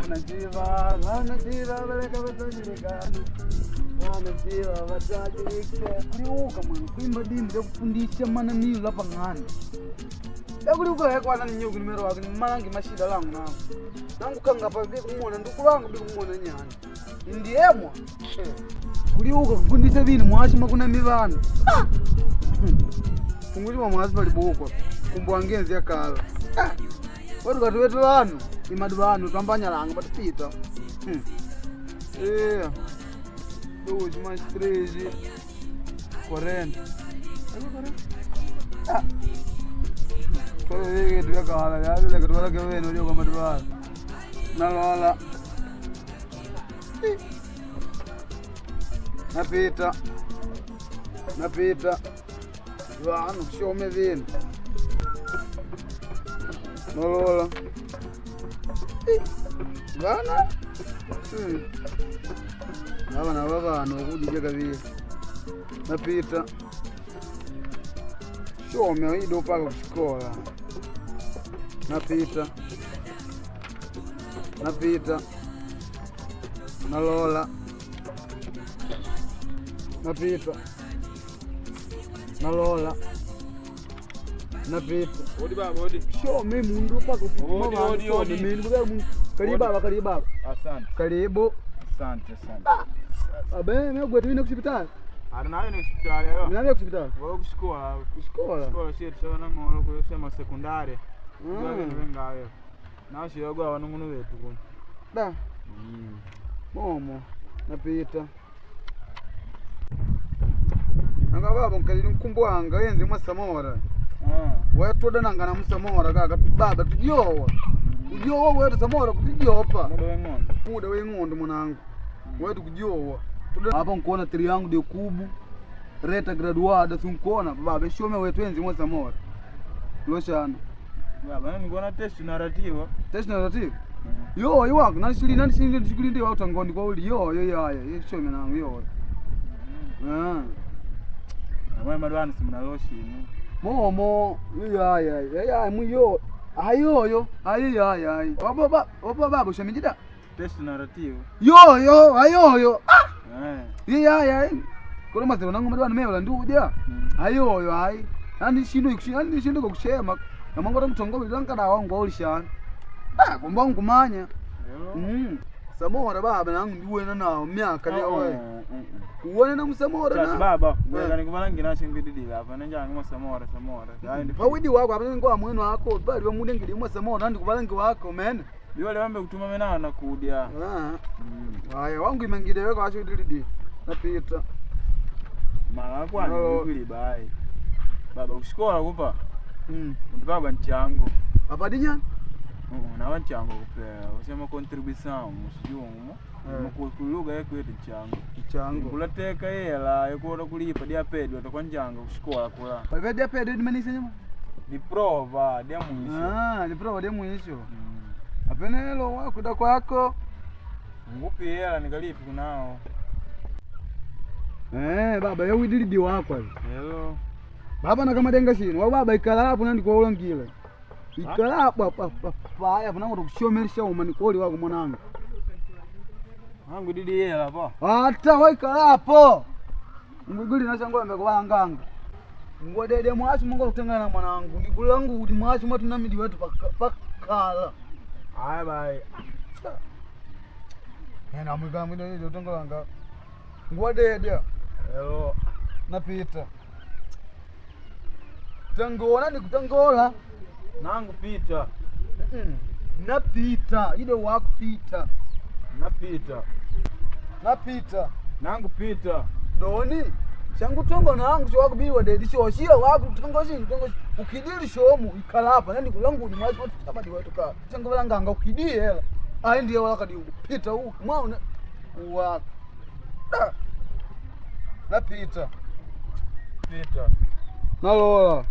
najiva beleka batanyirikana najiva batajirike kuliuka mwana kuimba dimu ya kufundisha mana niyo lapa ngani yakuliuka hekwana ninyuku nimero wako ni malangi mashida langu nangu kanga pa kumona ndukulangu kumona nyani ndiemwa kuliuka kufundisha vini mwashima kuna mivana kungulima mwasi palibukwa kumbuangenzi ya kala watu katuwetu wanu imadu wanu tuambanya langa batupita doji mais 13 40 kwa hiyo tuya kala yaani la katuwala keweno leo kama duwa nalola napita wanu shome vino nalola bana abana babana okujija kabiri napita shome ido paka kushikola napita nalola napita odi baba odi shome mundu paka kupima odi mimi karibu baba asante karibu asante abe mimi gwetu ine hospitali nayo ni hospitali yo nayo hospitali wao kushikola shit sana ngolo kusema sekondari ndio ngayo na shiyogo abanungunu betu kuno da momo napita anga baba nkalini mkumbwanga yenze mwasamora watoda nanga na musamora kaka baba tujowa ujowa wetu samora kutijopa muda weng'ondo mwanangu wetu kujowa hapa nkuona triangle de kubu reta graduada sunkuona baba shome wetu enzi mwasamora loshana baba nikuona test narrative yo iwako nani shikuli ndio watu ngondi kwa uli yo yaya shome nangu yo mwe madwana simunaloshi momo yaya muyo ayoyo ayaya baba shamijida test narrative yo ayoyo yaya kuna mazero nangu madwana meola nduja ayoyo ai nani shindo kushema na mangora mtongo bilanga dawa ngo ulishana kumba ngumanya samora baba nangu ndiwe nawo myaka leo uone na musamora na baba wewe nikubalangi nashingididila hapa nanja ngoma samora yaani pawidi wako hapa ngo amwenu wako bali wamude ngidi mwa samora ndi kubalangi wako men yule wambe kutuma mena na kudia haya wangu imengide wako asho dilidi napita mara kwani ngili bai baba ushikola kupa baba nchango hapa dinya na wanchango kupea usema contribution musijungu mukuluga yekwete nchango kulateka hela yokora kulipa dia pedo atakwanja kushikola kula pa dia pedo dimanise nyama ni prova dia mwisho ni prova dia mwisho apenelo wako da kwako ngupi hela nikalipi kunao baba yo widilidi wako hello baba na kama denga shino wa baba ikala hapo nandi kwa ulangile ikala hapo haya kunango tukushomerisha umani koli wako mwanangu wangu didi hela pa hata waikala hapo nguguli nashangola mbekubanganga ngwadede mwachi mungu kutengana na mwanangu ndikulangu kuti mwachi mwatu namidi wetu pakala haya bai Namuikala mwide ndio tongolanga ngwadede hello napita tangola nikutangola nangu pita napita ide wako pita napita nangu pita doni changu tongo nangu cho wako biwa dedi cho shira wako tongoshi ukidili shomu ikalapa nandi kulangu ni mwazi wote tamadi wetu ka changu balanga ukidie hela ai ndiye wala kadi pita huko mwaona wako napita nalola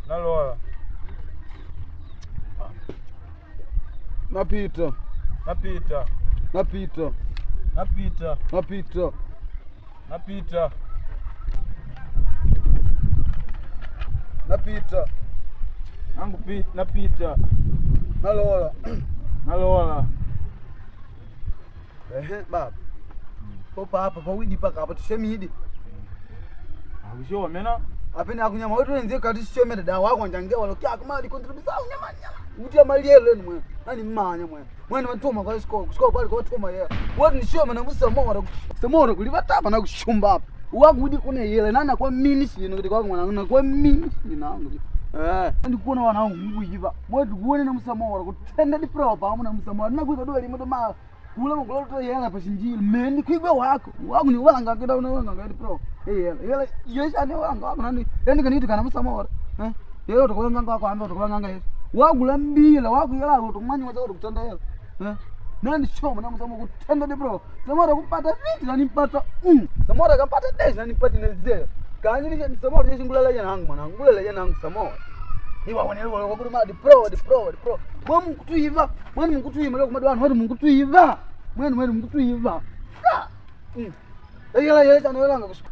napita nangu napita nalola baba. Popa hapa pa widi paka hapa tushemidi. Akushomya na apena akunyama wetu wenzie kati shomya dada wako njangia walokia kumali contribute sawa nyama. Utia mali yele mwe. Nani mmanya mwe. Mwana watuma kwa siko pale kwa watuma yeye. Watu ni shomya na musamora. Samora kulivata hapa na kushumba hapa. Wakudi kuna yele nana kwa mini sino kuti kwa mwana kwa mini nangu. Ndi kuona wanangu nguyiva. Mwetu kuone na musamora kutenda di proper amuna musamora. Nakuza dole moto ma kula mugolo to yela pa sinjili meni kwigwe wako. Wako ni wanga kida unawanga ngadi pro. Yele yesha ni wanga wako nani. Yani kaniti kana musamora. Yele utakwanga ngako amba utakwanga ngako. Wagula mbila wako yela utumanya wacha kutenda yela. Nani shoma na musamora kutenda di pro. Samora kupata viti na nimpata. Samora kapata dash na nipati nezea. Kanyilisha ni samora yeshingulala yanangu mwanangu. Ngulala yanangu samora. Ni waone wako kuruma di pro. Mwana mkutuiva. Mwana mkutuiva leo kumadwana watu mkutuiva. Mwana mkutuiva. Yela sana yelanga kushika.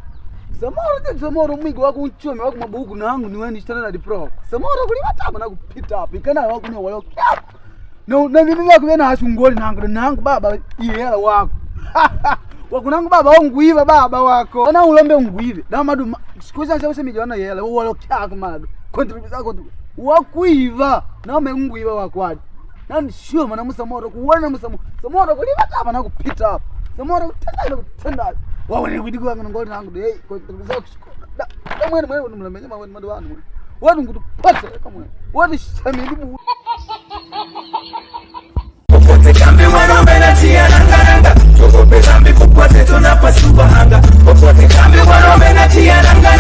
Samora mwigo wako unchome wako mabuku nangu ni wewe standard pro. Samora kuliwatama na kupita hapo. Ikana wako ni walo. Na mimi wako wena hashungoli nangu baba yela wako. Wako nangu baba wanguiva baba wako. Na ulombe unguive. Na madu sikuza sasa mijana yela walo kyako madu. Contribute zako wakuiva na umenguiva wakwadi. Nani sure mana musamora kuona musamora kulivata hapa na kupita hapo. Samora kutenda. Waone widigo wangu ngoli nangu dei contribute zako. Da mwana mlemenya madu wanu. Watu ngutupata kama watu shamilibu. Popote kambi wanaume na tia nanga. Popote kambi kupate tunapasuba hanga. Popote kambi wanaume na tia nanga.